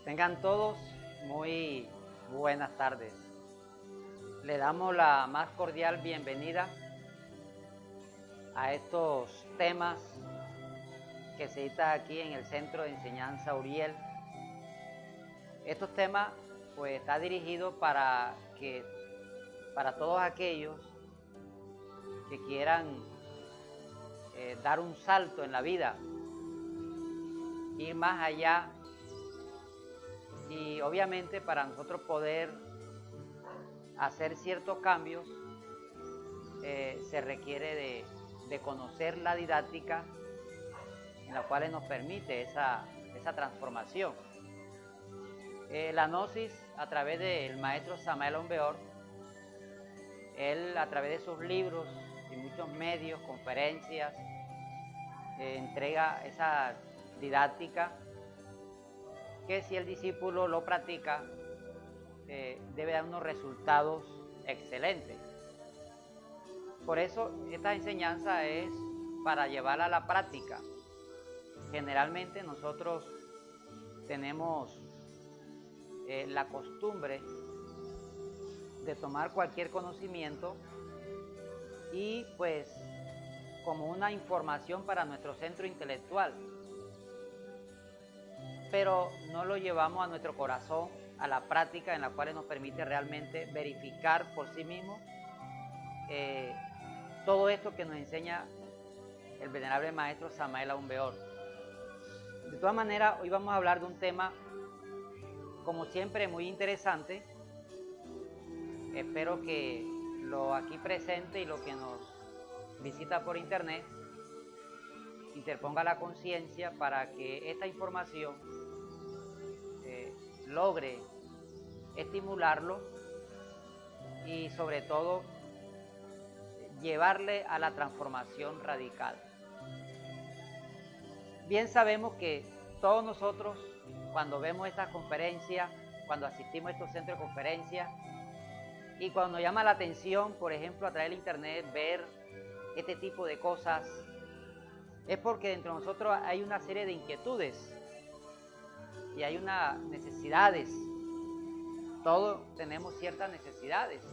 Tengan todos muy buenas tardes. Le damos la más cordial bienvenida a estos temas que se dicta aquí en el Centro de Enseñanza Uriel. Estos temas pues está dirigido para todos aquellos que quieran dar un salto en la vida, ir más allá, y obviamente para nosotros poder hacer ciertos cambios se requiere de conocer la didáctica en la cual nos permite esa transformación. La Gnosis, a través del maestro Samael Aun Weor, él a través de sus libros y muchos medios, conferencias, entrega esa didáctica que si el discípulo lo practica, debe dar unos resultados excelentes. Por eso esta enseñanza es para llevarla a la práctica. Generalmente nosotros tenemos la costumbre de tomar cualquier conocimiento y pues como una información para nuestro centro intelectual, pero no lo llevamos a nuestro corazón, a la práctica en la cual nos permite realmente verificar por sí mismo todo esto que nos enseña el venerable maestro Samael Aun Weor. De todas maneras, hoy vamos a hablar de un tema, como siempre, muy interesante. Espero que lo aquí presente y lo que nos visita por internet interponga la conciencia para que esta información logre estimularlo y sobre todo llevarle a la transformación radical. Bien sabemos que todos nosotros, cuando vemos estas conferencias, cuando asistimos a estos centros de conferencias y cuando nos llama la atención, por ejemplo, a través del internet, ver este tipo de cosas, es porque dentro de nosotros hay una serie de inquietudes y hay unas necesidades. Todos tenemos ciertas necesidades.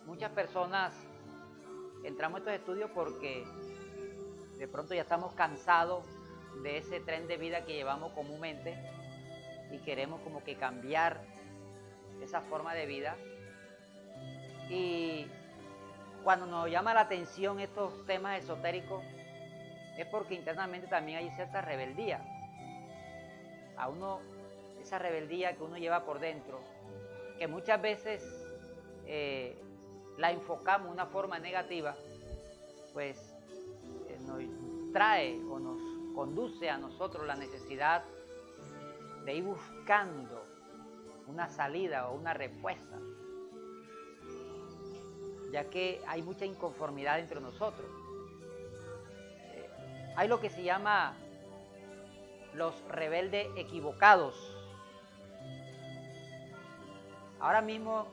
Muchas personas entramos a estos estudios porque de pronto ya estamos cansados de ese tren de vida que llevamos comúnmente y queremos como que cambiar esa forma de vida. Y cuando nos llama la atención estos temas esotéricos es porque internamente también hay cierta rebeldía. A uno, esa rebeldía que uno lleva por dentro, que muchas veces la enfocamos de una forma negativa, pues nos trae o nos conduce a nosotros la necesidad de ir buscando una salida o una respuesta, ya que hay mucha inconformidad entre nosotros. Hay lo que se llama los rebeldes equivocados. Ahora mismo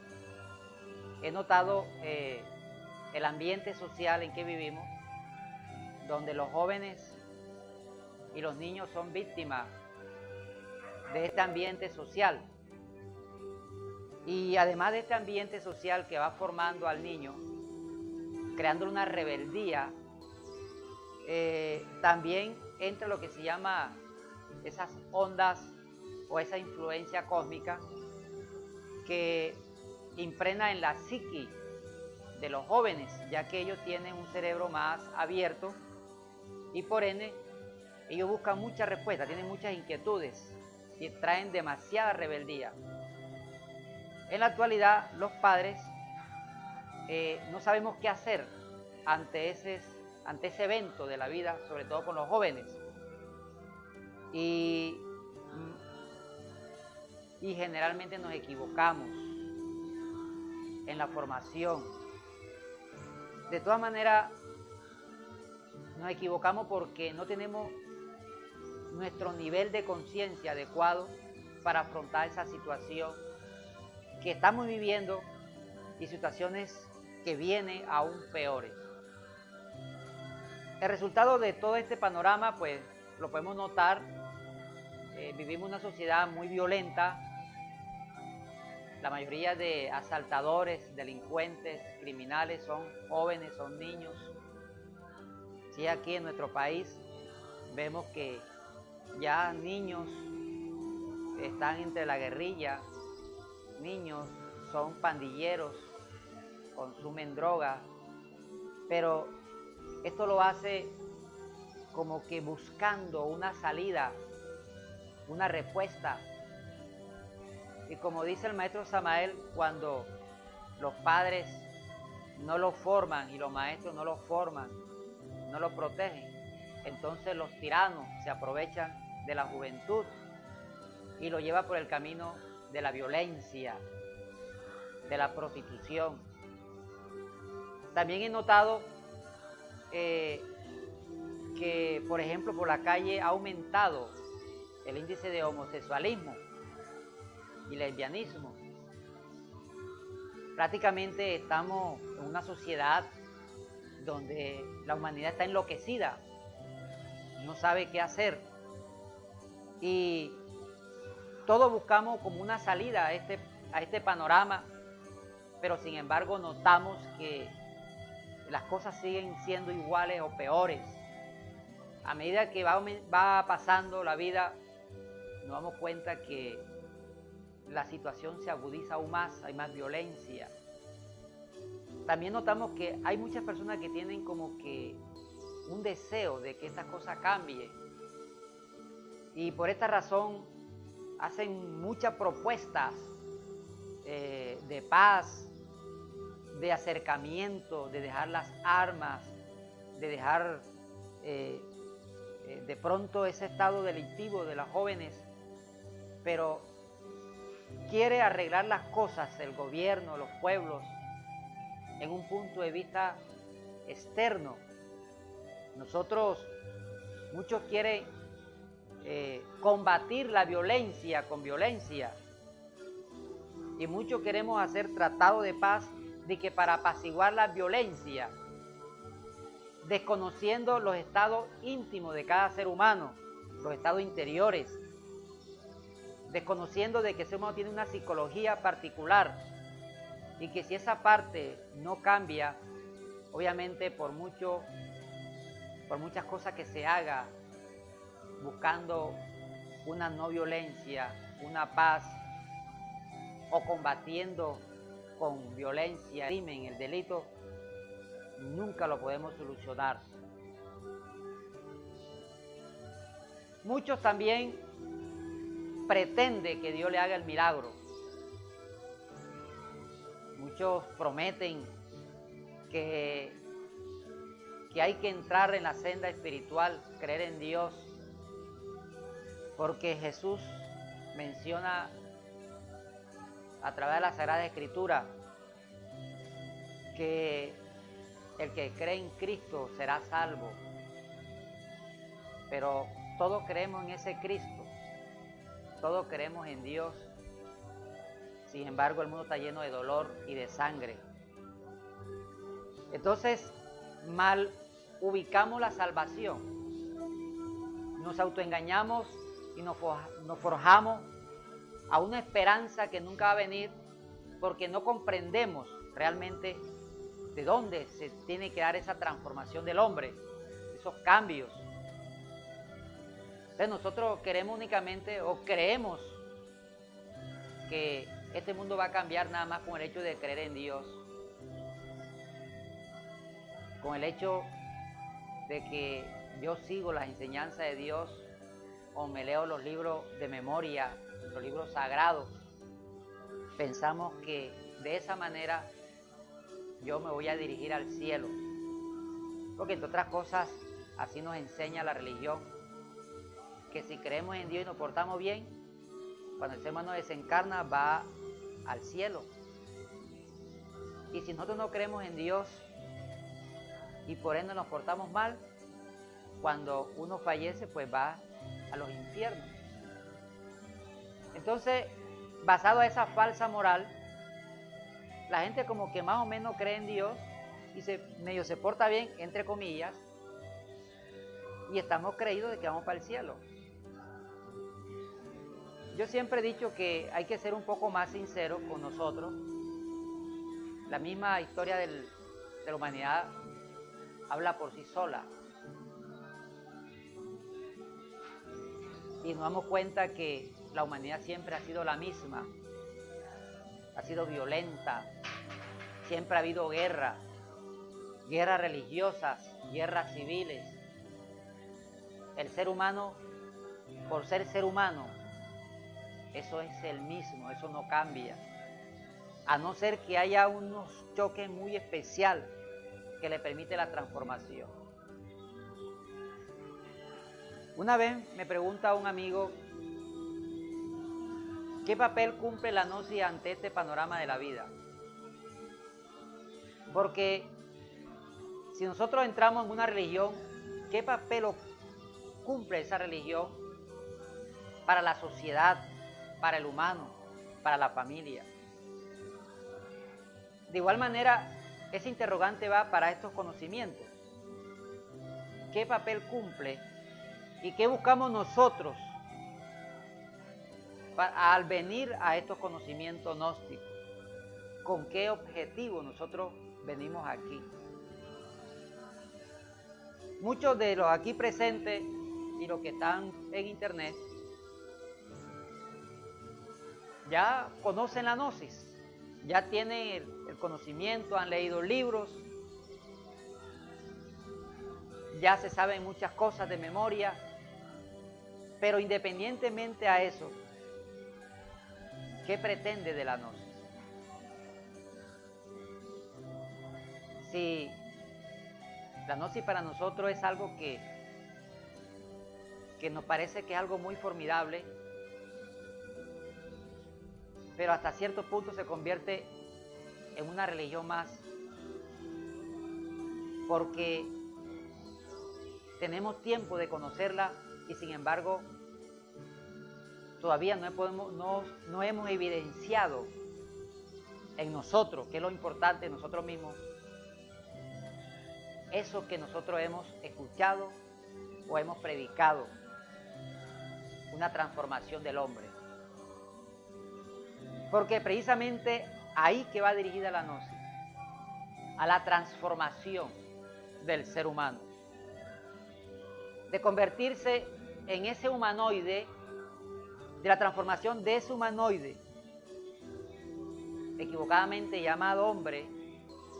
he notado el ambiente social en que vivimos, donde los jóvenes y los niños son víctimas de este ambiente social. Y además de este ambiente social que va formando al niño, creando una rebeldía, también entra lo que se llama esas ondas o esa influencia cósmica que impregna en la psiqui de los jóvenes, ya que ellos tienen un cerebro más abierto y por ende ellos buscan muchas respuestas, tienen muchas inquietudes y traen demasiada rebeldía. En la actualidad los padres no sabemos qué hacer ante ese evento de la vida, sobre todo con los jóvenes. Y generalmente nos equivocamos en la formación. De todas maneras, nos equivocamos porque no tenemos nuestro nivel de conciencia adecuado para afrontar esa situación que estamos viviendo y situaciones que vienen aún peores. El resultado de todo este panorama, pues, lo podemos notar vivimos una sociedad muy violenta. La mayoría de asaltadores, delincuentes, criminales son jóvenes, son niños. Sí, aquí en nuestro país vemos que ya niños están entre la guerrilla, niños son pandilleros, consumen droga, pero esto lo hace como que buscando una salida, una respuesta. Y como dice el maestro Samael, cuando los padres no lo forman y los maestros no lo forman, no lo protegen, entonces los tiranos se aprovechan de la juventud y lo llevan por el camino de la violencia, de la prostitución. También he notado que, por ejemplo, por la calle ha aumentado el índice de homosexualismo y lesbianismo. Prácticamente estamos en una sociedad donde la humanidad está enloquecida, no sabe qué hacer y todos buscamos como una salida a este panorama, pero sin embargo notamos que las cosas siguen siendo iguales o peores. A medida que va pasando la vida, nos damos cuenta que la situación se agudiza aún más, hay más violencia. También notamos que hay muchas personas que tienen como que un deseo de que esta cosa cambie. Y por esta razón hacen muchas propuestas de paz, de acercamiento, de dejar las armas, de dejar de pronto ese estado delictivo de los jóvenes, pero quiere arreglar las cosas el gobierno, los pueblos, en un punto de vista externo. Muchos quieren combatir la violencia con violencia, y muchos queremos hacer tratado de paz de que para apaciguar la violencia, desconociendo los estados íntimos de cada ser humano, los estados interiores, desconociendo de que el ser humano tiene una psicología particular y que si esa parte no cambia, obviamente por muchas cosas que se haga buscando una no violencia, una paz o combatiendo con violencia, el crimen, el delito, nunca lo podemos solucionar. Muchos también pretenden que Dios le haga el milagro. Muchos prometen que hay que entrar en la senda espiritual, creer en Dios, porque Jesús menciona a través de la Sagrada Escritura que el que cree en Cristo será salvo. Pero todos creemos en ese Cristo, todos creemos en Dios. Sin embargo, el mundo está lleno de dolor y de sangre. Entonces, mal ubicamos la salvación. Nos autoengañamos y nos forjamos a una esperanza que nunca va a venir porque no comprendemos realmente de dónde se tiene que dar esa transformación del hombre, esos cambios. Entonces nosotros queremos únicamente o creemos que este mundo va a cambiar nada más con el hecho de creer en Dios, con el hecho de que yo sigo las enseñanzas de Dios o me leo los libros de memoria, los libros sagrados. Pensamos que de esa manera yo me voy a dirigir al cielo, porque entre otras cosas así nos enseña la religión, que si creemos en Dios y nos portamos bien, cuando el ser humano desencarna va al cielo. Y si nosotros no creemos en Dios y por ende nos portamos mal, cuando uno fallece pues va a los infiernos. Entonces, basado a esa falsa moral, la gente como que más o menos cree en Dios y medio se porta bien, entre comillas, y estamos creídos de que vamos para el cielo. Yo siempre he dicho que hay que ser un poco más sinceros con nosotros. La misma historia de la humanidad habla por sí sola. Y nos damos cuenta que la humanidad siempre ha sido la misma. Ha sido violenta. Siempre ha habido guerra. Guerras religiosas, guerras civiles. El ser humano, por ser humano, eso es el mismo, eso no cambia. A no ser que haya unos choques muy especiales que le permite la transformación. Una vez me pregunta un amigo, ¿qué papel cumple la gnosis ante este panorama de la vida? Porque si nosotros entramos en una religión, ¿qué papel cumple esa religión para la sociedad, para el humano, para la familia? De igual manera, ese interrogante va para estos conocimientos. ¿Qué papel cumple y qué buscamos nosotros al venir a estos conocimientos gnósticos? ¿Con qué objetivo nosotros venimos aquí? Muchos de los aquí presentes y los que están en internet ya conocen la gnosis, ya tienen el conocimiento, han leído libros, ya se saben muchas cosas de memoria, pero independientemente a eso, ¿qué pretende de la gnosis? Si la gnosis para nosotros es algo que nos parece que es algo muy formidable, pero hasta cierto punto se convierte en una religión más, porque tenemos tiempo de conocerla y sin embargo todavía no hemos evidenciado en nosotros, que es lo importante, en nosotros mismos, eso que nosotros hemos escuchado o hemos predicado, una transformación del hombre. Porque precisamente ahí que va dirigida la gnosis, a la transformación del ser humano, de convertirse en ese humanoide, de la transformación de ese humanoide equivocadamente llamado hombre,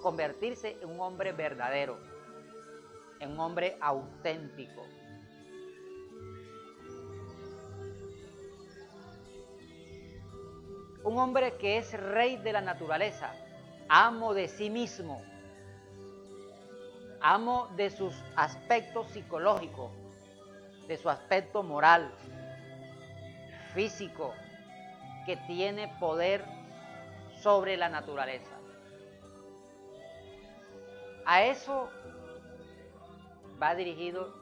convertirse en un hombre verdadero, en un hombre auténtico. Un hombre que es rey de la naturaleza, amo de sí mismo, amo de sus aspectos psicológicos, de su aspecto moral, físico, que tiene poder sobre la naturaleza. A eso va dirigido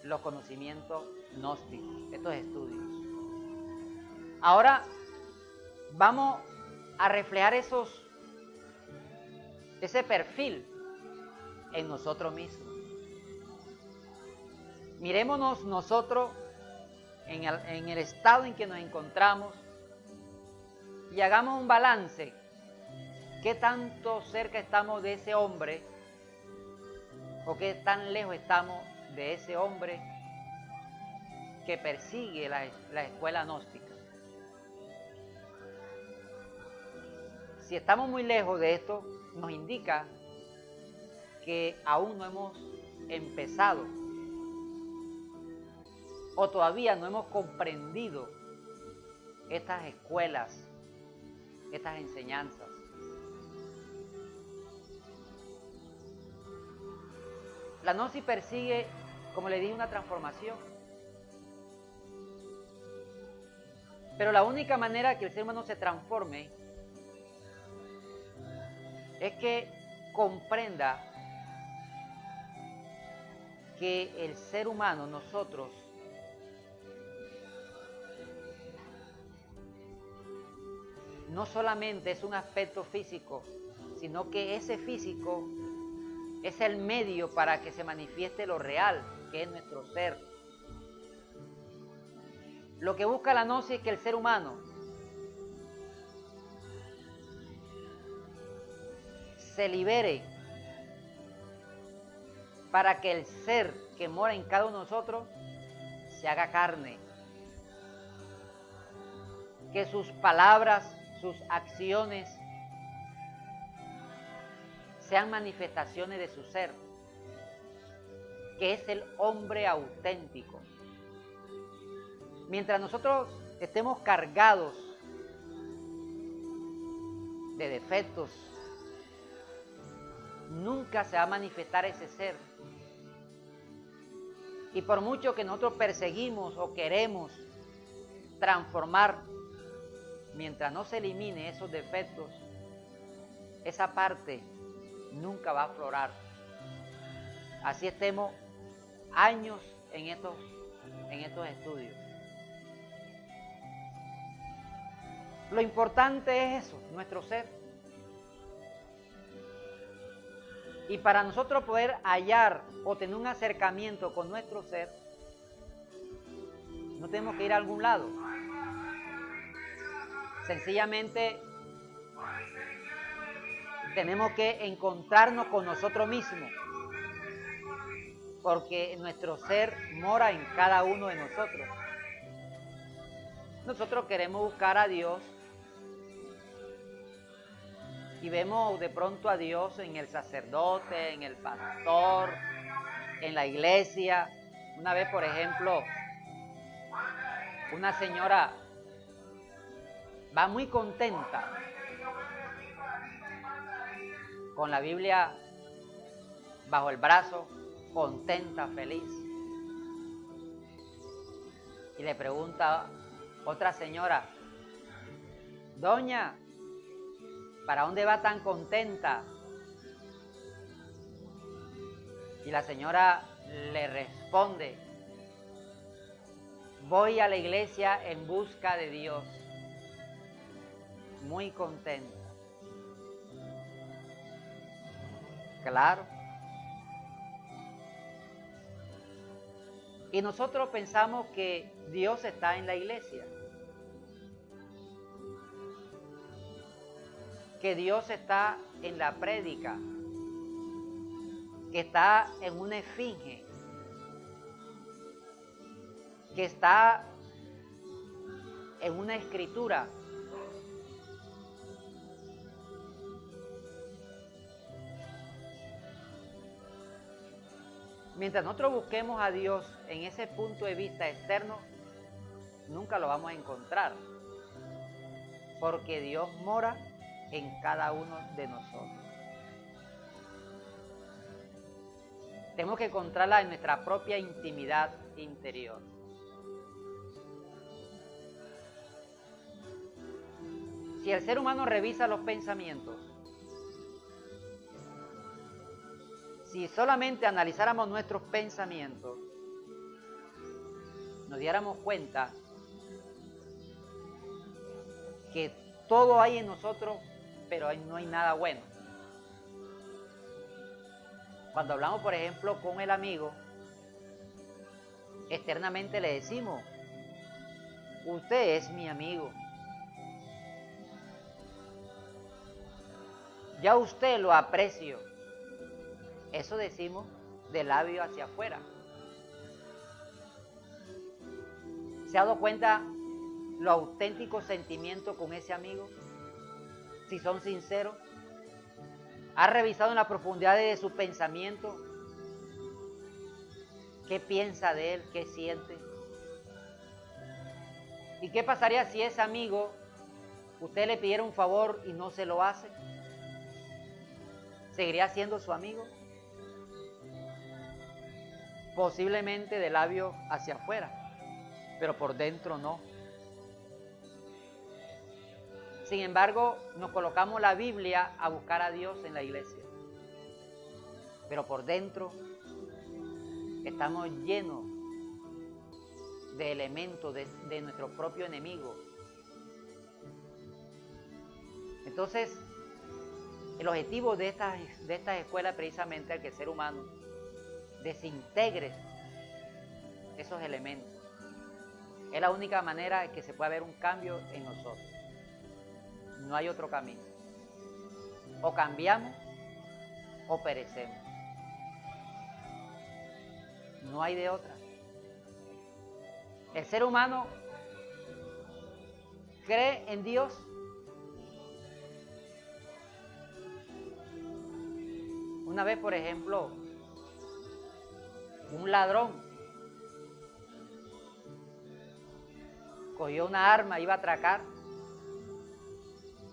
los conocimientos gnósticos, estos estudios. Ahora vamos a reflejar ese perfil en nosotros mismos. Mirémonos nosotros en el estado en que nos encontramos y hagamos un balance. ¿Qué tanto cerca estamos de ese hombre o qué tan lejos estamos de ese hombre que persigue la escuela gnóstica? Si estamos muy lejos de esto, nos indica que aún no hemos empezado o todavía no hemos comprendido estas escuelas, estas enseñanzas. La gnosis persigue, como le dije, una transformación. Pero la única manera que el ser humano se transforme es que comprenda que el ser humano, nosotros, no solamente es un aspecto físico, sino que ese físico es el medio para que se manifieste lo real, que es nuestro ser. Lo que busca la gnosis es que el ser humano se libere para que el ser que mora en cada uno de nosotros se haga carne. Que sus palabras, sus acciones sean manifestaciones de su ser, que es el hombre auténtico. Mientras nosotros estemos cargados de defectos, nunca se va a manifestar ese ser. Y por mucho que nosotros perseguimos o queremos transformar, mientras no se elimine esos defectos, esa parte nunca va a aflorar. Así estemos años en estos estudios. Lo importante es eso, nuestro ser. Y para nosotros poder hallar o tener un acercamiento con nuestro ser, no tenemos que ir a algún lado. Sencillamente tenemos que encontrarnos con nosotros mismos, porque nuestro ser mora en cada uno de nosotros. Nosotros queremos buscar a Dios y vemos de pronto a Dios en el sacerdote, en el pastor, en la iglesia. Una vez, por ejemplo, una señora va muy contenta con la Biblia bajo el brazo, contenta, feliz. Y le pregunta otra señora: doña, ¿para dónde va tan contenta? Y la señora le responde: voy a la iglesia en busca de Dios. Muy contenta. Claro. Y nosotros pensamos que Dios está en la iglesia, que Dios está en la prédica, que está en una esfinge, que está en una escritura. Mientras nosotros busquemos a Dios en ese punto de vista externo, nunca lo vamos a encontrar, porque Dios mora en cada uno de nosotros. Tenemos que encontrarla en nuestra propia intimidad interior. Si el ser humano revisa los pensamientos, si solamente analizáramos nuestros pensamientos, nos diéramos cuenta que todo hay en nosotros, pero no hay nada bueno. Cuando hablamos, por ejemplo, con el amigo, externamente le decimos: usted es mi amigo. Ya usted lo aprecio. Eso decimos de labio hacia afuera. ¿Se ha dado cuenta los auténticos sentimientos con ese amigo? Si son sinceros. ¿Ha revisado en la profundidad de su pensamiento qué piensa de él, qué siente? ¿Y qué pasaría si ese amigo usted le pidiera un favor y no se lo hace? ¿Seguiría siendo su amigo? Posiblemente de labio hacia afuera, pero por dentro no. Sin embargo, nos colocamos la Biblia a buscar a Dios en la iglesia, pero por dentro estamos llenos de elementos de nuestro propio enemigo. Entonces, el objetivo de estas escuelas es precisamente el que el ser humano desintegre esos elementos Es la única manera que se puede ver un cambio en nosotros. No hay otro camino. O cambiamos o perecemos. No hay de otra. El ser humano cree en Dios. Una vez, por ejemplo, un ladrón cogió una arma, iba a atracar,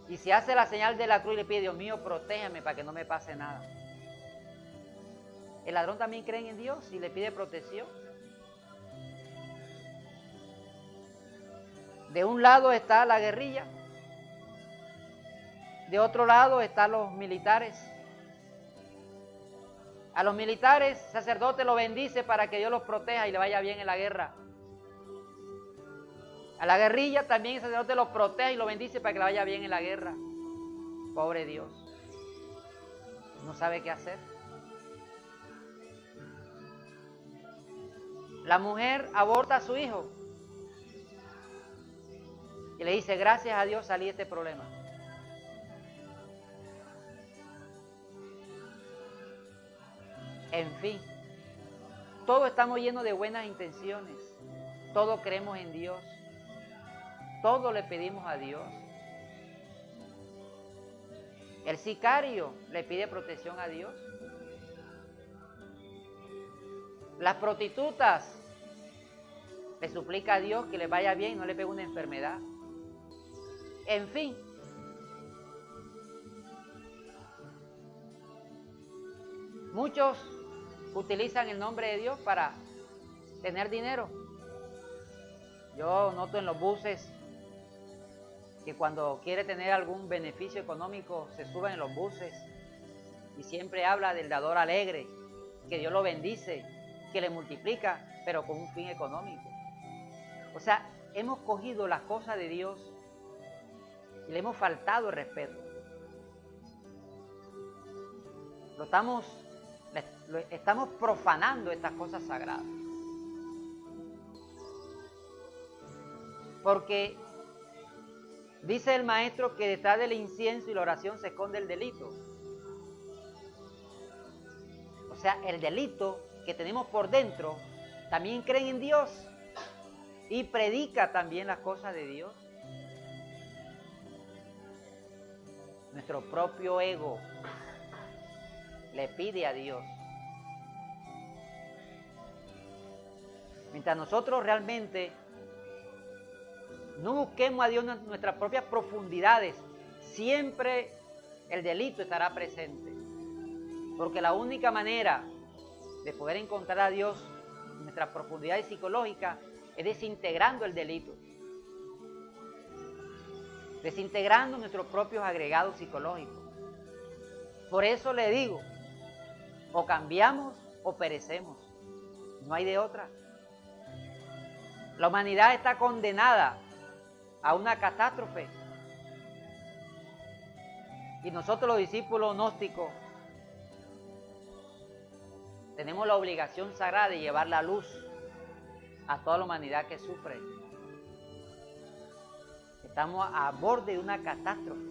y se hace la señal de la cruz y le pide: Dios mío, protégeme para que no me pase nada. El ladrón también cree en Dios y le pide protección. De un lado está la guerrilla, de otro lado están los militares. A los militares, el sacerdote los bendice para que Dios los proteja y le vaya bien en la guerra. A la guerrilla también el sacerdote los protege y los bendice para que le vaya bien en la guerra. Pobre Dios, no sabe qué hacer. La mujer aborta a su hijo y le dice: gracias a Dios salí de este problema. En fin, todos estamos llenos de buenas intenciones, todos creemos en Dios, todos le pedimos a Dios. El sicario le pide protección a Dios. Las prostitutas le suplica a Dios que le vaya bien y no le pegue una enfermedad. En fin, muchos utilizan el nombre de Dios para tener dinero. Yo noto en los buses que cuando quiere tener algún beneficio económico se suben en los buses y siempre habla del dador alegre, que Dios lo bendice, que le multiplica, pero con un fin económico. O sea, hemos cogido las cosas de Dios y le hemos faltado el respeto. Estamos profanando estas cosas sagradas. Porque dice el maestro que detrás del incienso y la oración se esconde el delito. O sea, el delito que tenemos por dentro también creen en Dios y predica también las cosas de Dios. Nuestro propio ego le pide a Dios. Mientras nosotros realmente no busquemos a Dios en nuestras propias profundidades, siempre el delito estará presente. Porque la única manera de poder encontrar a Dios en nuestras profundidades psicológicas es desintegrando el delito. Desintegrando nuestros propios agregados psicológicos. Por eso le digo, o cambiamos o perecemos. No hay de otra. La humanidad está condenada a una catástrofe. Y nosotros los discípulos gnósticos tenemos la obligación sagrada de llevar la luz a toda la humanidad que sufre. Estamos a borde de una catástrofe.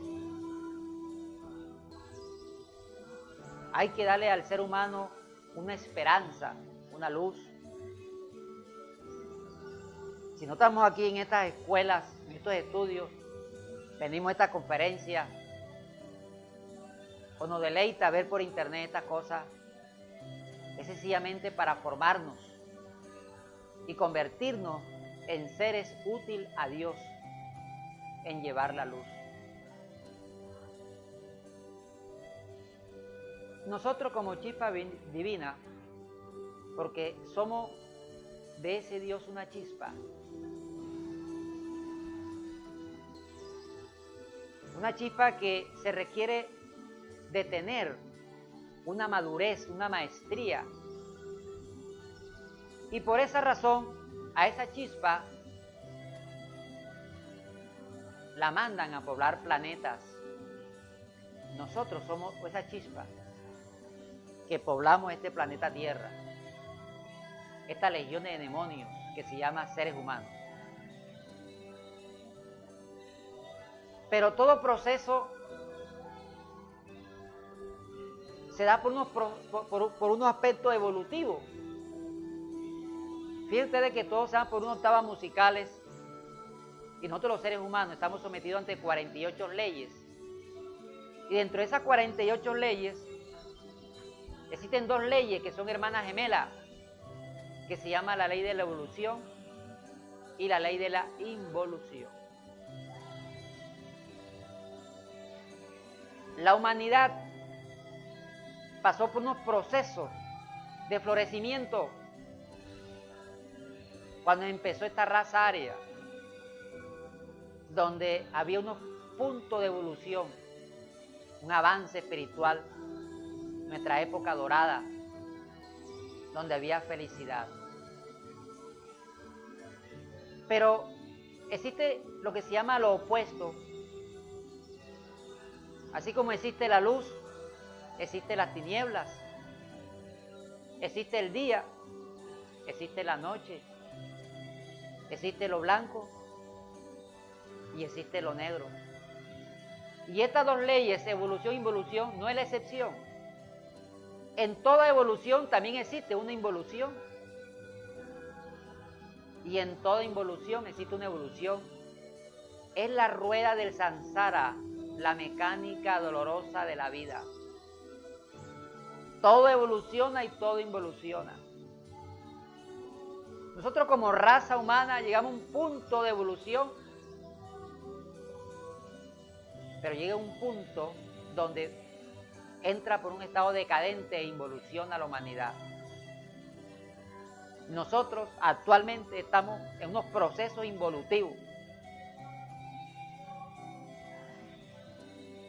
Hay que darle al ser humano una esperanza, una luz. Si no estamos aquí en estas escuelas, en estos estudios, venimos a esta conferencia, o nos deleita ver por internet estas cosas, es sencillamente para formarnos y convertirnos en seres útiles a Dios, en llevar la luz. Nosotros como chispa divina, porque somos de ese Dios una chispa, una chispa que se requiere de tener una madurez, una maestría. Y por esa razón, a esa chispa la mandan a poblar planetas. Nosotros somos esa chispa que poblamos este planeta Tierra, esta legión de demonios que se llama seres humanos. Pero todo proceso se da por unos aspectos evolutivos. Fíjense ustedes que todos se dan por unos octavas musicales y nosotros los seres humanos estamos sometidos ante 48 leyes. Y dentro de esas 48 leyes existen dos leyes que son hermanas gemelas, que se llama la ley de la evolución y la ley de la involución. La humanidad pasó por unos procesos de florecimiento cuando empezó esta raza aria, donde había unos puntos de evolución, un avance espiritual, nuestra época dorada, donde había felicidad. Pero existe lo que se llama lo opuesto. Así como existe la luz, existe las tinieblas, existe el día, existe la noche, existe lo blanco y existe lo negro. Y estas dos leyes, evolución e involución, no es la excepción. En toda evolución también existe una involución. Y en toda involución existe una evolución. Es la rueda del samsara, la mecánica dolorosa de la vida. Todo evoluciona y todo involuciona. Nosotros como raza humana llegamos a un punto de evolución, pero llega un punto donde entra por un estado decadente e involuciona la humanidad. Nosotros actualmente estamos en unos procesos involutivos.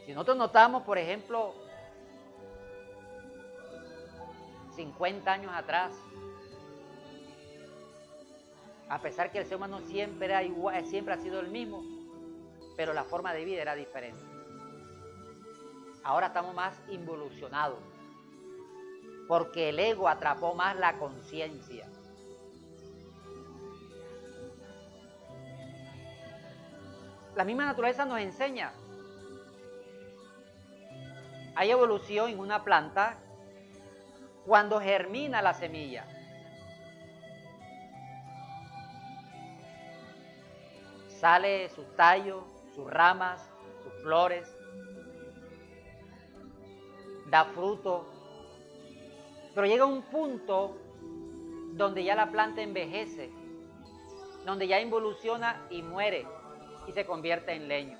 Si nosotros notamos, por ejemplo, 50 años atrás, a pesar que el ser humano siempre era igual, siempre ha sido el mismo, pero la forma de vida era diferente. Ahora estamos más involucionados, porque el ego atrapó más la conciencia. La misma naturaleza nos enseña. Hay evolución en una planta cuando germina la semilla. Sale sus tallos, sus ramas, sus flores, da fruto, pero llega un punto donde ya la planta envejece, donde ya involuciona y muere y se convierte en leño.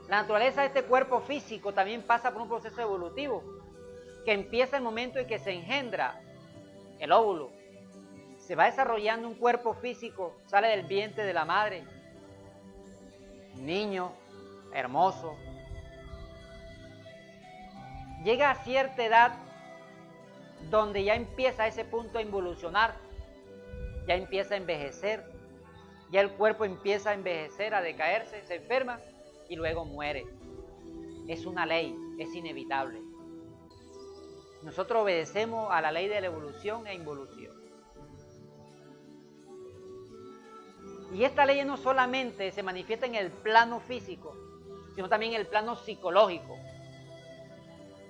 La naturaleza de este cuerpo físico también pasa por un proceso evolutivo, que empieza el momento en que se engendra el óvulo. Se va desarrollando un cuerpo físico, sale del vientre de la madre, niño, hermoso. Llega a cierta edad donde ya empieza a ese punto a involucionar, ya empieza a envejecer, ya el cuerpo empieza a envejecer, a decaerse, se enferma y luego muere. Es una ley, es inevitable. Nosotros obedecemos a la ley de la evolución e involución. Y esta ley no solamente se manifiesta en el plano físico, sino también en el plano psicológico,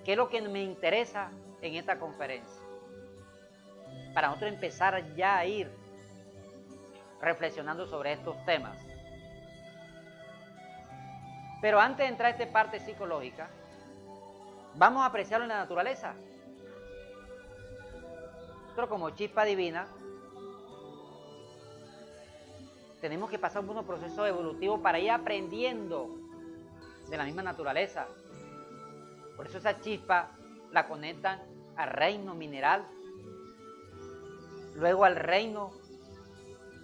que es lo que me interesa en esta conferencia. Para nosotros empezar ya a ir reflexionando sobre estos temas. Pero antes de entrar a esta parte psicológica, vamos a apreciarlo en la naturaleza. Nosotros como chispa divina tenemos que pasar por unos procesos evolutivos para ir aprendiendo de la misma naturaleza. Por eso esa chispa la conectan al reino mineral, luego al reino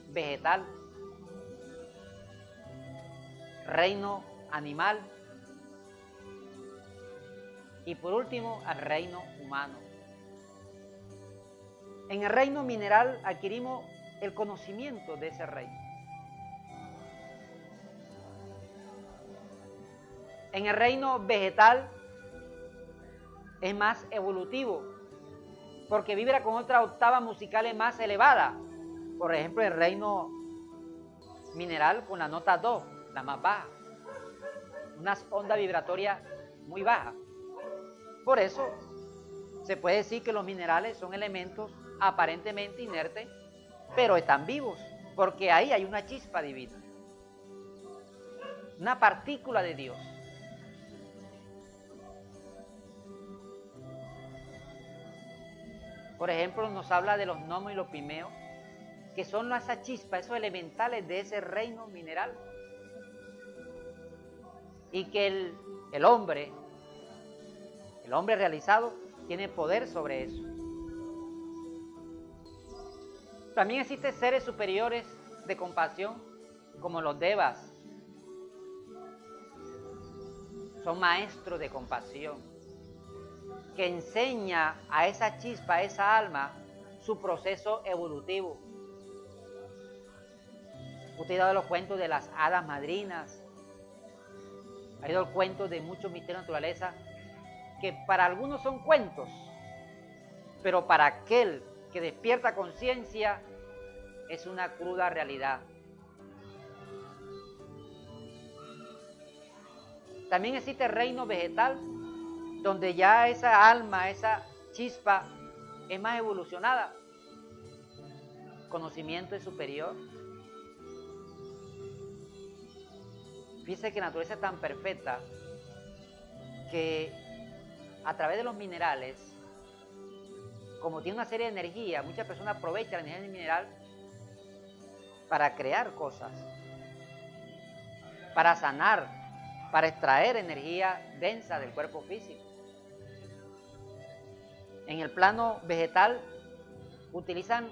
vegetal, reino animal y por último al reino humano. En el reino mineral adquirimos el conocimiento de ese reino. En el reino vegetal es más evolutivo, porque vibra con otras octavas musicales más elevadas. Por ejemplo, el reino mineral con la nota do, la más baja. Unas ondas vibratorias muy bajas. Por eso se puede decir que los minerales son elementos aparentemente inertes, pero están vivos, porque ahí hay una chispa divina, una partícula de Dios. Por ejemplo, nos habla de los gnomos y los pimeos, que son esa chispa, esos elementales de ese reino mineral. Y que el hombre realizado, tiene poder sobre eso. También existen seres superiores de compasión, como los devas. Son maestros de compasión, que enseña a esa chispa, a esa alma, su proceso evolutivo. Usted ha dado los cuentos de las hadas madrinas, ha dado cuentos de muchos misterios de naturaleza, que para algunos son cuentos, pero para aquel que despierta conciencia es una cruda realidad. También existe el reino vegetal, donde ya esa alma, esa chispa es más evolucionada. Conocimiento es superior. Fíjese que la naturaleza es tan perfecta que a través de los minerales, como tiene una serie de energía, muchas personas aprovechan la energía del mineral para crear cosas, para sanar, para extraer energía densa del cuerpo físico. En el plano vegetal utilizan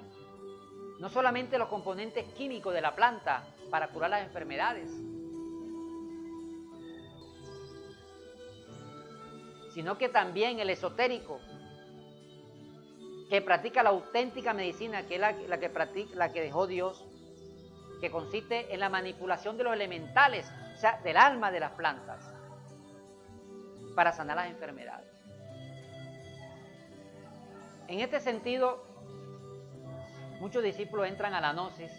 no solamente los componentes químicos de la planta para curar las enfermedades, sino que también el esotérico, que practica la auténtica medicina, que es la que dejó Dios, que consiste en la manipulación de los elementales, o sea, del alma de las plantas, para sanar las enfermedades. En este sentido, muchos discípulos entran a la gnosis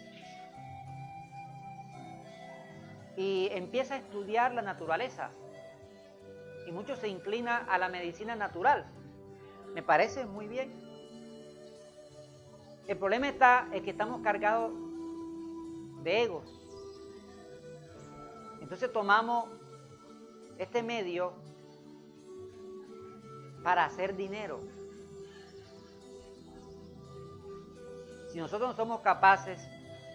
y empiezan a estudiar la naturaleza, y muchos se inclinan a la medicina natural. Me parece muy bien. El problema es que estamos cargados de egos. Entonces tomamos este medio para hacer dinero. Si nosotros no somos capaces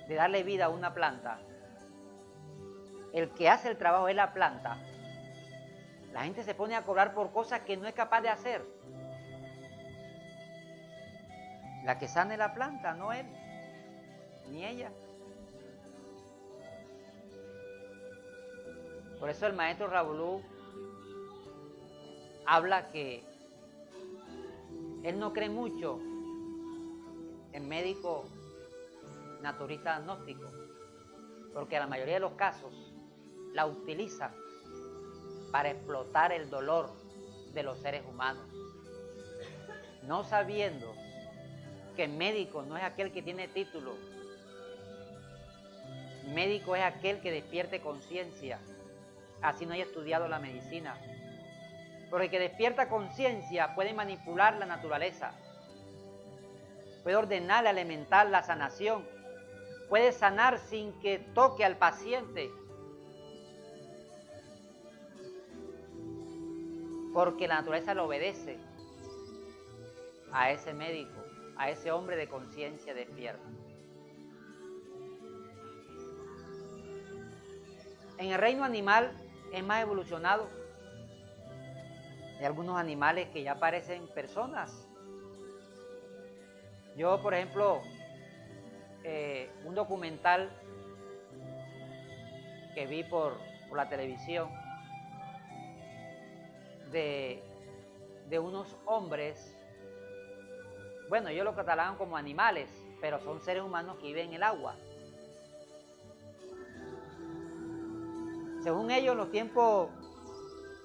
de darle vida a una planta, el que hace el trabajo es la planta. La gente se pone a cobrar por cosas que no es capaz de hacer. La que sane la planta, no él, ni ella. Por eso el maestro Raulú habla que él no cree mucho en médicos naturistas agnósticos, porque en la mayoría de los casos la utilizan para explotar el dolor de los seres humanos, no sabiendo que médico no es aquel que tiene título. Médico es aquel que despierte conciencia, así no haya estudiado la medicina. Porque el que despierta conciencia puede manipular la naturaleza, puede ordenar al elemental la sanación, puede sanar sin que toque al paciente, porque la naturaleza le obedece a ese médico, a ese hombre de conciencia despierta. En el reino animal es más evolucionado. Hay algunos animales que ya parecen personas. Yo, por ejemplo, un documental que vi por la televisión de unos hombres, bueno, ellos lo catalogan como animales, pero son seres humanos que viven en el agua. Según ellos, los tiempos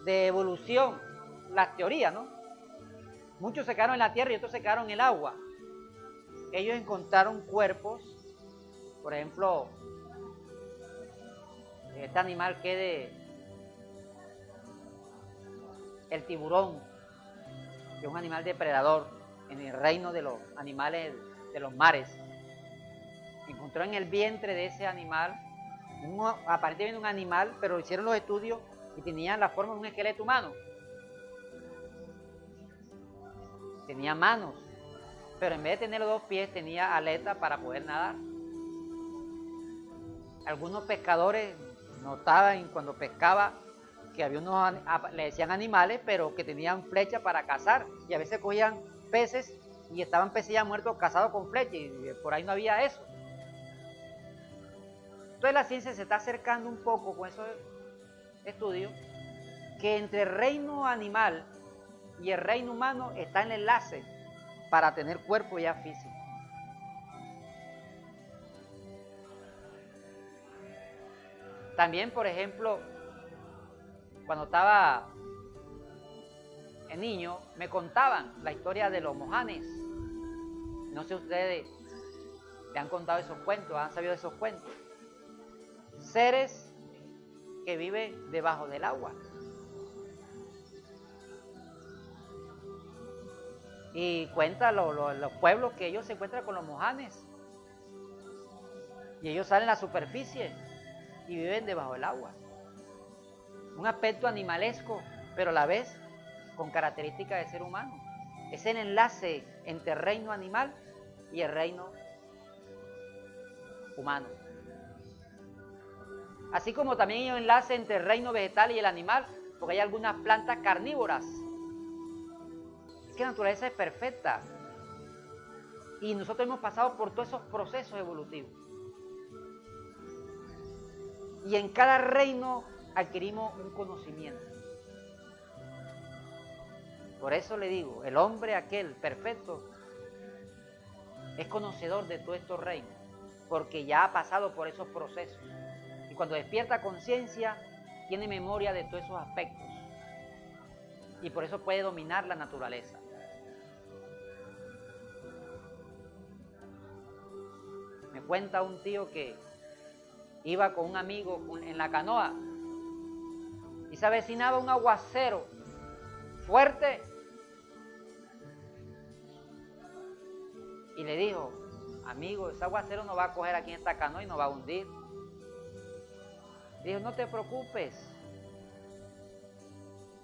de evolución, las teorías, ¿no? Muchos se quedaron en la tierra y otros se quedaron en el agua. Ellos encontraron cuerpos, por ejemplo, este animal quede el tiburón, que es un animal depredador en el reino de los animales de los mares. Encontró en el vientre de ese animal, aparentemente un animal, pero hicieron los estudios y tenía la forma de un esqueleto humano. Tenía manos, pero en vez de tener los 2 pies tenía aletas para poder nadar. Algunos pescadores notaban cuando pescaba que había unos, le decían animales, pero que tenían flechas para cazar, y a veces cogían peces y estaban peces ya muertos cazados con flechas, y por ahí no había eso. Entonces la ciencia se está acercando un poco con esos estudios, que entre el reino animal y el reino humano está el enlace para tener cuerpo ya físico. También, por ejemplo, cuando estaba en niño, me contaban la historia de los mojanes. No sé si ustedes le han contado esos cuentos, han sabido esos cuentos. Seres que viven debajo del agua. Y cuenta los pueblos que ellos se encuentran con los mojanes. Y ellos salen a la superficie y viven debajo del agua. Un aspecto animalesco, pero a la vez con características de ser humano. Es el enlace entre el reino animal y el reino humano. Así como también hay un enlace entre el reino vegetal y el animal, porque hay algunas plantas carnívoras. Es que la naturaleza es perfecta. Y nosotros hemos pasado por todos esos procesos evolutivos. Y en cada reino adquirimos un conocimiento. Por eso le digo, el hombre aquel perfecto es conocedor de todos estos reinos, porque ya ha pasado por esos procesos. Y cuando despierta conciencia, tiene memoria de todos esos aspectos. Y por eso puede dominar la naturaleza. Me cuenta un tío que iba con un amigo en la canoa y se avecinaba un aguacero fuerte y le dijo: amigo, ese aguacero nos va a coger aquí en esta canoa y nos va a hundir. Dijo: no te preocupes,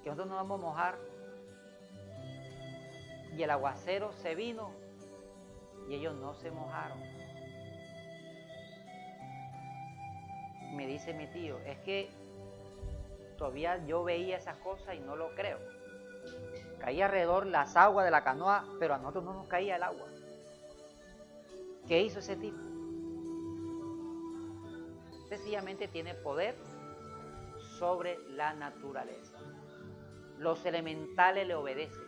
que nosotros nos vamos a mojar. Y el aguacero se vino y ellos no se mojaron. Me dice mi tío, es que todavía yo veía esas cosas y no lo creo. Caía alrededor las aguas de la canoa, pero a nosotros no nos caía el agua. ¿Qué hizo ese tipo? Sencillamente tiene poder sobre la naturaleza. Los elementales le obedecen.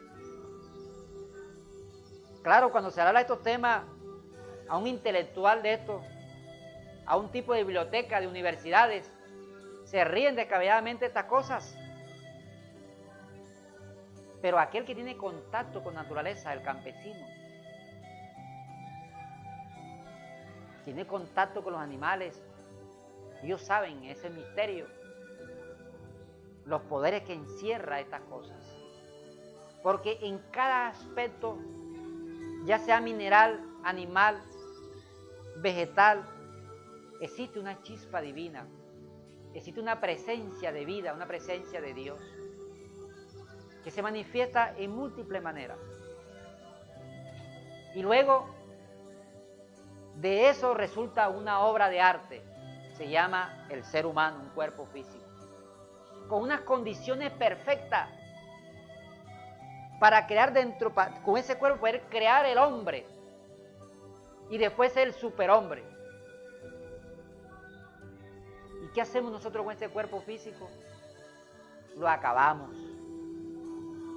Claro, cuando se habla de estos temas a un intelectual de esto, a un tipo de biblioteca, de universidades, se ríen descabelladamente de estas cosas. Pero aquel que tiene contacto con la naturaleza, el campesino, tiene contacto con los animales, ellos saben ese misterio, los poderes que encierra estas cosas. Porque en cada aspecto, ya sea mineral, animal, vegetal, existe una chispa divina, existe una presencia de vida, una presencia de Dios, que se manifiesta en múltiples maneras. Y luego, de eso resulta una obra de arte, se llama el ser humano, un cuerpo físico, con unas condiciones perfectas para crear dentro, con ese cuerpo poder crear el hombre y después el superhombre. ¿Y qué hacemos nosotros con ese cuerpo físico? Lo acabamos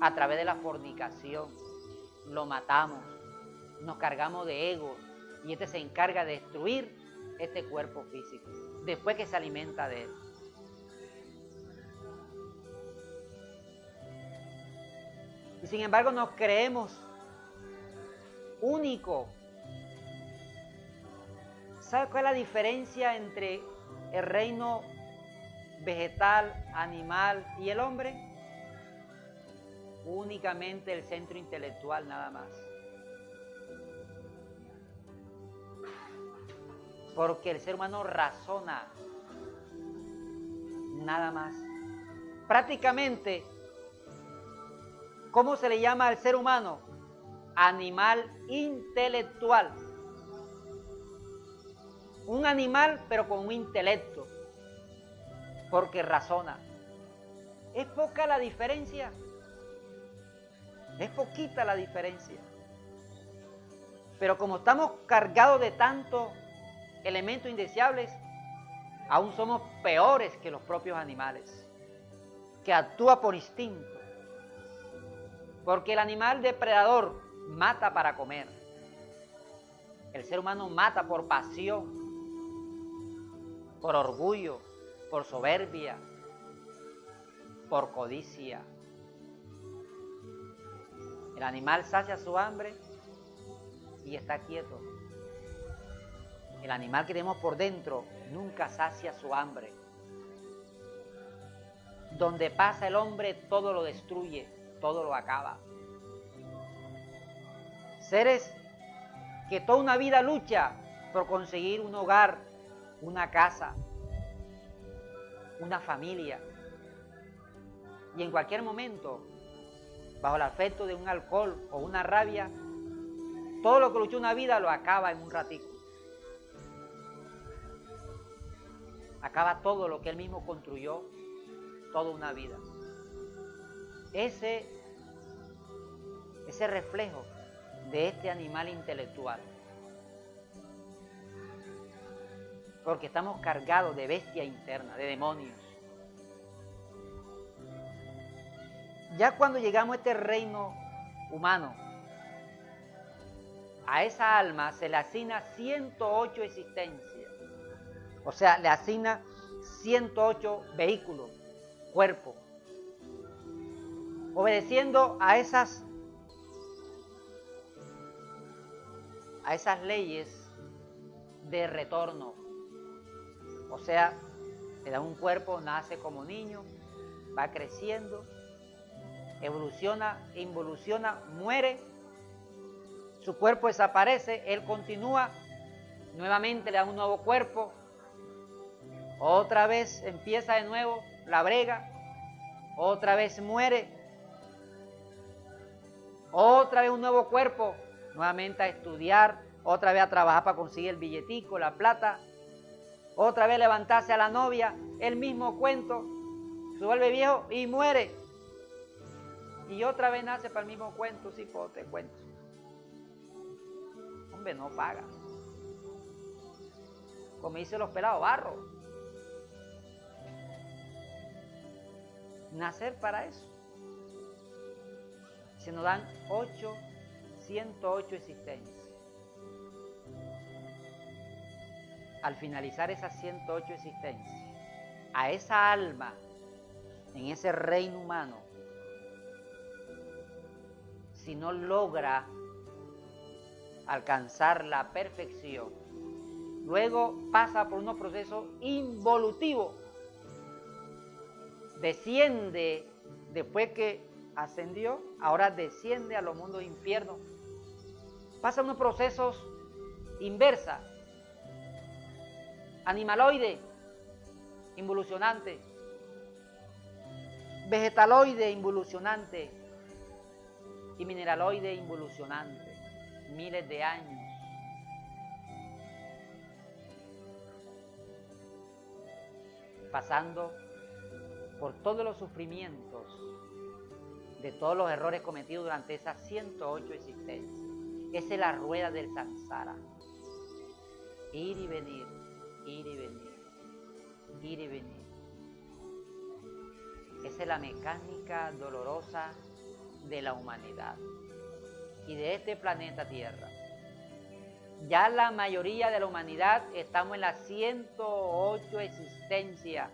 a través de la fornicación, lo matamos, nos cargamos de ego y este se encarga de destruir este cuerpo físico después que se alimenta de él. Y sin embargo nos creemos únicos. ¿Sabe cuál es la diferencia entre el reino vegetal, animal y el hombre, únicamente el centro intelectual nada más. Porque el ser humano razona, nada más. Prácticamente, ¿cómo se le llama al ser humano? Animal intelectual. Un animal, pero con un intelecto, porque razona. ¿Es poca la diferencia? Es poquita la diferencia. Pero como estamos cargados de tantos elementos indeseables, aún somos peores que los propios animales, que actúa por instinto. Porque el animal depredador mata para comer. El ser humano mata por pasión, por orgullo, por soberbia, por codicia. El animal sacia su hambre y está quieto. El animal que tenemos por dentro nunca sacia su hambre. Donde pasa el hombre, todo lo destruye, todo lo acaba. Seres que toda una vida lucha por conseguir un hogar, una casa, una familia. Y en cualquier momento, bajo el afecto de un alcohol o una rabia, todo lo que luchó una vida lo acaba en un ratico. Acaba todo lo que él mismo construyó, toda una vida. Ese reflejo de este animal intelectual. Porque estamos cargados de bestia interna, de demonios. Ya cuando llegamos a este reino humano, a esa alma se le asigna 108 existencias. O sea, le asigna 108 vehículos, cuerpos, obedeciendo a esas leyes de retorno. O sea, le da un cuerpo, nace como niño, va creciendo, evoluciona, involuciona, muere, su cuerpo desaparece, él continúa, nuevamente le da un nuevo cuerpo, otra vez empieza de nuevo la brega, otra vez muere, otra vez un nuevo cuerpo, nuevamente a estudiar, otra vez a trabajar para conseguir el billetico, la plata, otra vez levantarse a la novia, el mismo cuento, se vuelve viejo y muere. Y otra vez nace para el mismo cuento, sí, pues te cuento. Hombre, no paga. Como dicen los pelados, barro. Nacer para eso. Se nos dan 108 existencias. Al finalizar esas 108 existencias, a esa alma, en ese reino humano, si no logra alcanzar la perfección, luego pasa por unos procesos involutivos, desciende, después que ascendió, ahora desciende a los mundos de infierno, pasa unos procesos inversa, animaloide, involucionante, vegetaloide, involucionante, y mineraloide involucionante, miles de años. Pasando por todos los sufrimientos de todos los errores cometidos durante esas 108 existencias. Esa es la rueda del samsara. Ir y venir, ir y venir, ir y venir. Esa es la mecánica dolorosa de la humanidad y de este planeta Tierra. Ya la mayoría de la humanidad estamos en las 108 existencias.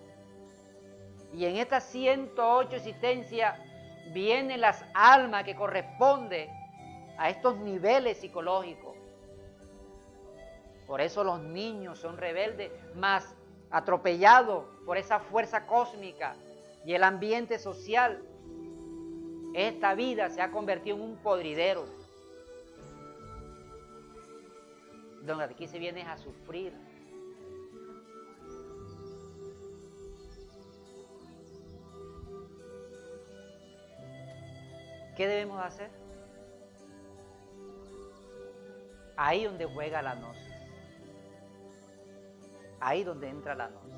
Y en estas 108 existencias vienen las almas que corresponden a estos niveles psicológicos. Por eso los niños son rebeldes, más atropellados por esa fuerza cósmica y el ambiente social, esta vida se ha convertido en un podridero, donde aquí se viene a sufrir. ¿Qué debemos hacer? Ahí donde juega la gnosis. Ahí donde entra la gnosis.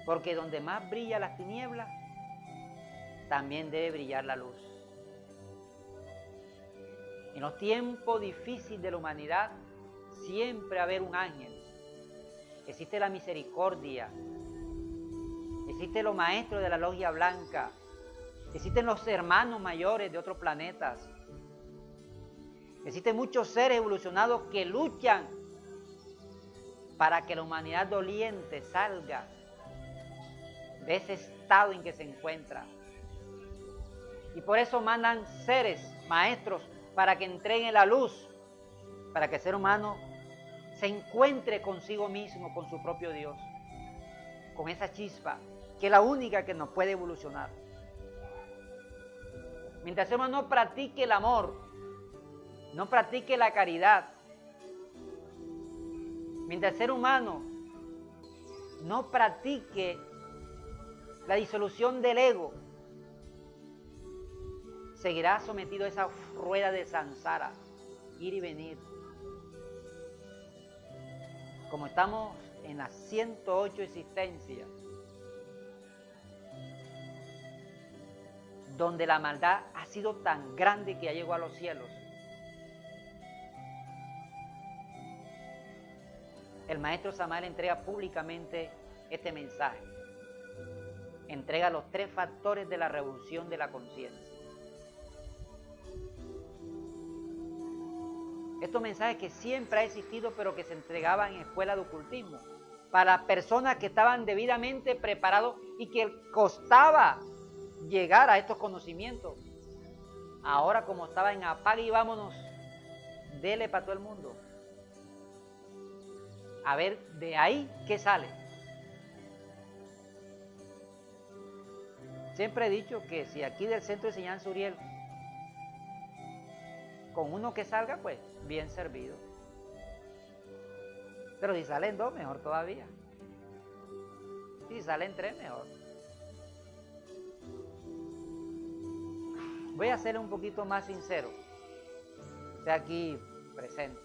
Porque donde más brilla las tinieblas, también debe brillar la luz. En los tiempos difíciles de la humanidad, siempre va a haber un ángel. Existe la misericordia. Existen los maestros de la logia blanca. Existen los hermanos mayores de otros planetas. Existen muchos seres evolucionados que luchan para que la humanidad doliente salga de ese estado en que se encuentra. Y por eso mandan seres, maestros, para que entreguen la luz, para que el ser humano se encuentre consigo mismo, con su propio Dios, con esa chispa, que es la única que nos puede evolucionar. Mientras el ser humano no practique el amor, no practique la caridad, mientras el ser humano no practique la disolución del ego, seguirá sometido a esa rueda de samsara, ir y venir. Como estamos en las 108 existencias, donde la maldad ha sido tan grande que ya llegó a los cielos, el maestro Samael entrega públicamente este mensaje. Entrega los 3 factores de la revolución de la conciencia. Estos mensajes que siempre ha existido, pero que se entregaban en escuelas de ocultismo, para personas que estaban debidamente preparados y que costaba llegar a estos conocimientos. Ahora, como estaba en apague y vámonos, dele para todo el mundo. A ver, de ahí, ¿qué sale? Siempre he dicho que si aquí del Centro de Enseñanza Uriel, con uno que salga, pues, bien servido. Pero si salen 2, mejor todavía. Si salen 3, mejor. Voy a ser un poquito más sincero. Estoy aquí presente.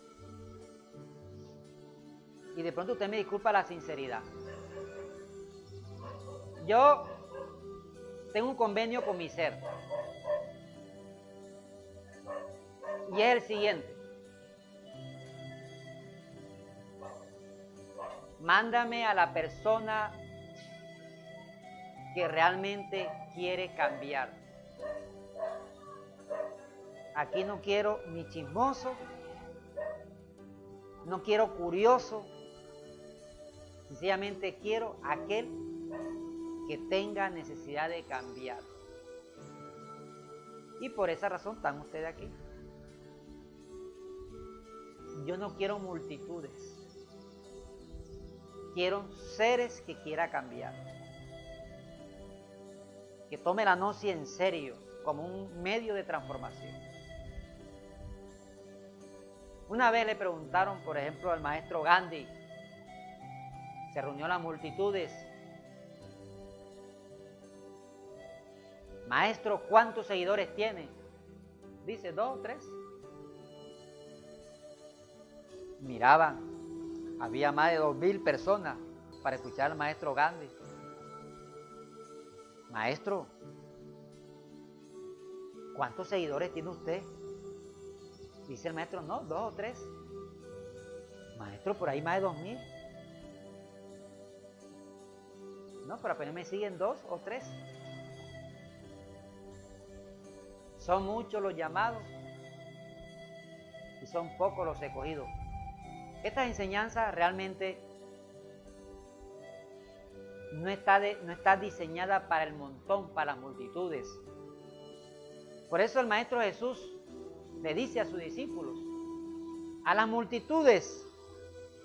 Y de pronto usted me disculpa la sinceridad. Yo tengo un convenio con mi ser. Y es el siguiente. Mándame a la persona que realmente quiere cambiar. Aquí no quiero ni chismoso, no quiero curioso, sencillamente quiero aquel que tenga necesidad de cambiar. Y por esa razón están ustedes aquí. Yo no quiero multitudes, quiero seres que quiera cambiar, que tome la gnosis en serio como un medio de transformación. Una vez le preguntaron, por ejemplo, al maestro Gandhi, se reunió las multitudes: maestro, ¿cuántos seguidores tiene? Dice, 2 o 3. Miraban, había más de 2000 personas para escuchar al maestro Gandhi. Maestro, ¿cuántos seguidores tiene usted? Dice el maestro, no, 2 o 3. Maestro, por ahí más de 2000. No, pero apenas me siguen 2 o 3. Son muchos los llamados y son pocos los escogidos. Esta enseñanza realmente no está diseñada para el montón, para las multitudes. Por eso el Maestro Jesús le dice a sus discípulos: a las multitudes,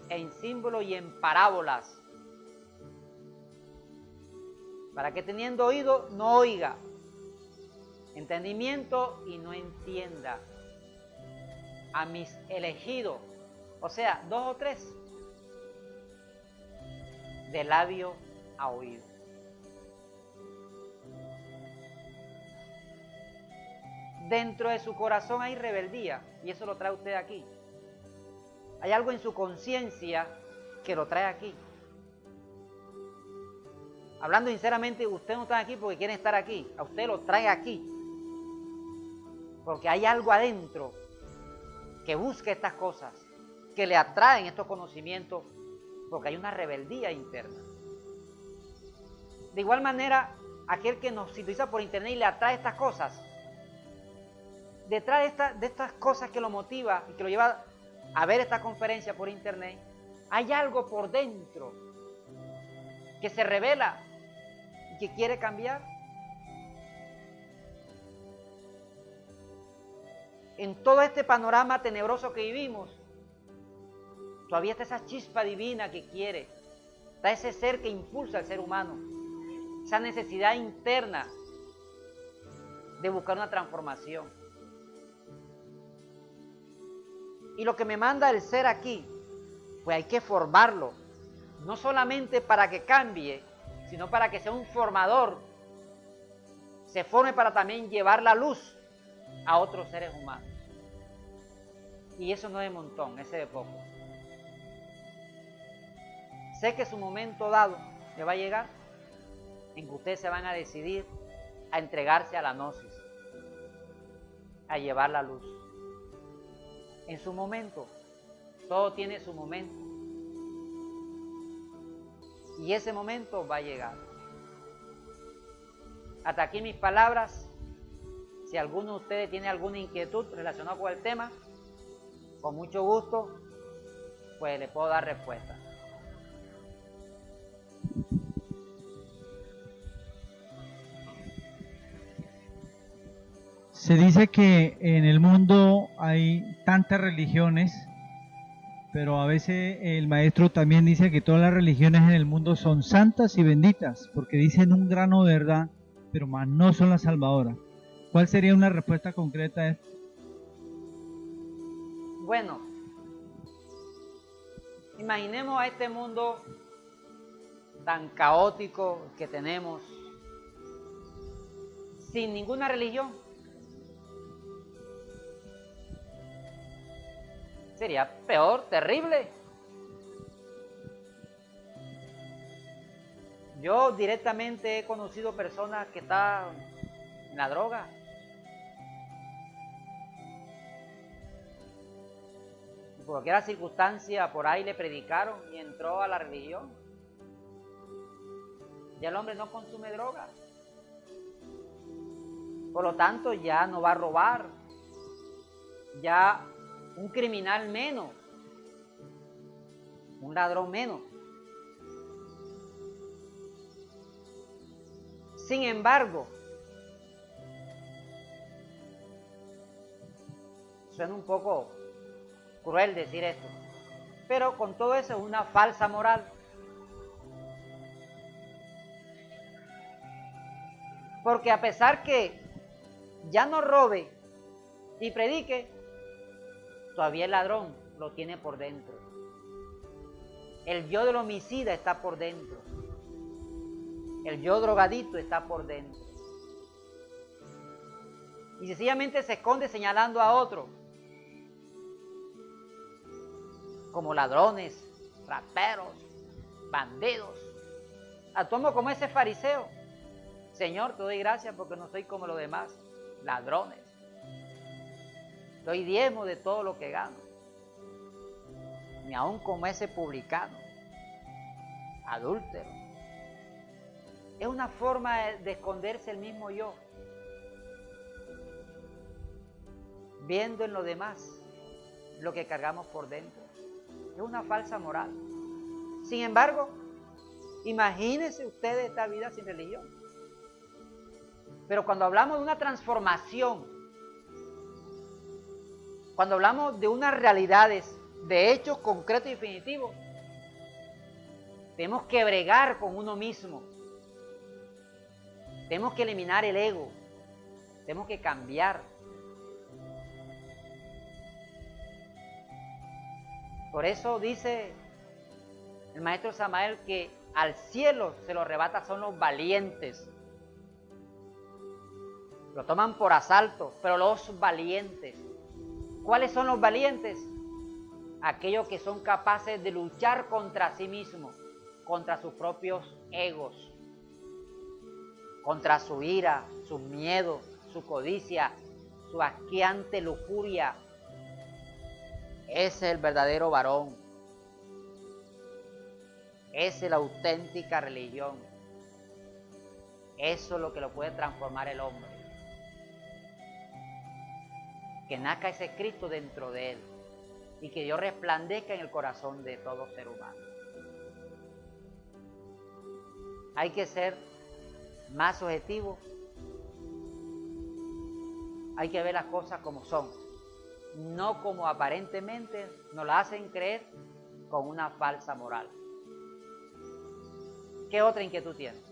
en símbolos y en parábolas, para que teniendo oído no oiga, entendimiento y no entienda. A mis elegidos, o sea, 2 o 3, de labio a oído. Dentro de su corazón hay rebeldía, y eso lo trae usted aquí. Hay algo en su conciencia que lo trae aquí. Hablando sinceramente, ustedes no están aquí porque quieren estar aquí, a usted lo trae aquí. Porque hay algo adentro que busca estas cosas, que le atraen estos conocimientos, porque hay una rebeldía interna. De igual manera, aquel que nos sintoniza por internet y le atrae estas cosas, detrás de estas cosas que lo motiva y que lo lleva a ver esta conferencia por internet, hay algo por dentro que se revela y que quiere cambiar. En todo este panorama tenebroso que vivimos, todavía está esa chispa divina que quiere, está ese ser que impulsa al ser humano, esa necesidad interna de buscar una transformación. Y lo que me manda el ser aquí, pues hay que formarlo, no solamente para que cambie, sino para que sea un formador, se forme para también llevar la luz a otros seres humanos. Y eso no es de montón, ese de poco. Sé que su momento dado le va a llegar en que ustedes se van a decidir a entregarse a la gnosis, a llevar la luz. En su momento, todo tiene su momento. Y ese momento va a llegar. Hasta aquí mis palabras. Si alguno de ustedes tiene alguna inquietud relacionada con el tema, con mucho gusto, pues le puedo dar respuesta. Se dice que en el mundo hay tantas religiones, pero a veces el maestro también dice que todas las religiones en el mundo son santas y benditas, porque dicen un grano de verdad, pero más no son las salvadoras. ¿Cuál sería una respuesta concreta a esto? Bueno, imaginemos a este mundo tan caótico que tenemos, sin ninguna religión. Sería peor, terrible. Yo directamente he conocido personas que están en la droga. Y por cualquier circunstancia por ahí le predicaron y entró a la religión. Ya el hombre no consume drogas. Por lo tanto, ya no va a robar. Ya un criminal menos, un ladrón menos. Sin embargo, suena un poco cruel decir esto, pero con todo eso es una falsa moral. Porque a pesar que ya no robe y predique, todavía el ladrón lo tiene por dentro. El yo del homicida está por dentro. El yo drogadito está por dentro. Y sencillamente se esconde señalando a otro. Como ladrones, raperos, bandidos. Actuamos como ese fariseo. Señor, te doy gracias porque no soy como los demás, ladrones. Doy diezmo de todo lo que gano. Ni aun como ese publicano, adúltero. Es una forma de esconderse el mismo yo, viendo en los demás lo que cargamos por dentro. Es una falsa moral. Sin embargo, imagínense ustedes esta vida sin religión. Pero cuando hablamos de una transformación, cuando hablamos de unas realidades, de hechos concretos y definitivos, tenemos que bregar con uno mismo. Tenemos que eliminar el ego. Tenemos que cambiar. Por eso dice el maestro Samael que al cielo se lo arrebata son los valientes. Lo toman por asalto, pero los valientes. ¿Cuáles son los valientes? Aquellos que son capaces de luchar contra sí mismos, contra sus propios egos, contra su ira, su miedo, su codicia, su asqueante lujuria. Ese es el verdadero varón. Esa es la auténtica religión. Eso es lo que lo puede transformar el hombre. Que nazca ese Cristo dentro de él y que Dios resplandezca en el corazón de todo ser humano. Hay que ser más objetivo. Hay que ver las cosas como son, no como aparentemente nos las hacen creer con una falsa moral. ¿Qué otra inquietud tienes?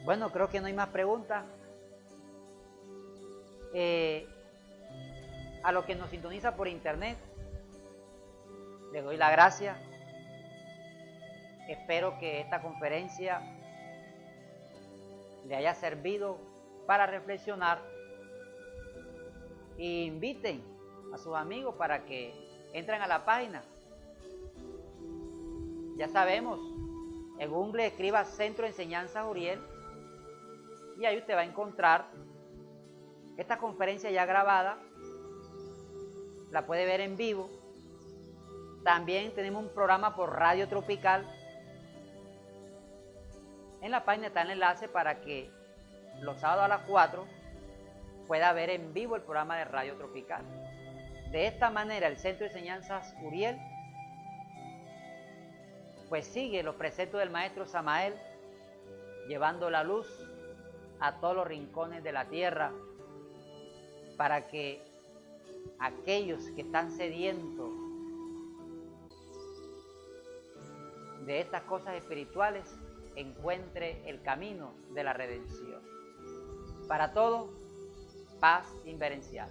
Bueno, creo que no hay más preguntas. A los que nos sintoniza por internet, les doy la gracia. Espero que esta conferencia le haya servido para reflexionar e inviten a sus amigos para que entren a la página. Ya sabemos, en Google escriba Centro de Enseñanza Uriel y ahí usted va a encontrar esta conferencia ya grabada, la puede ver en vivo. También tenemos un programa por Radio Tropical. En la página está el enlace para que los sábados a las 4 pueda ver en vivo el programa de Radio Tropical. De esta manera el Centro de Enseñanzas Uriel pues sigue los preceptos del maestro Samael, llevando la luz a todos los rincones de la tierra, para que aquellos que están sedientos de estas cosas espirituales encuentre el camino de la redención. Para todos, paz inverencial.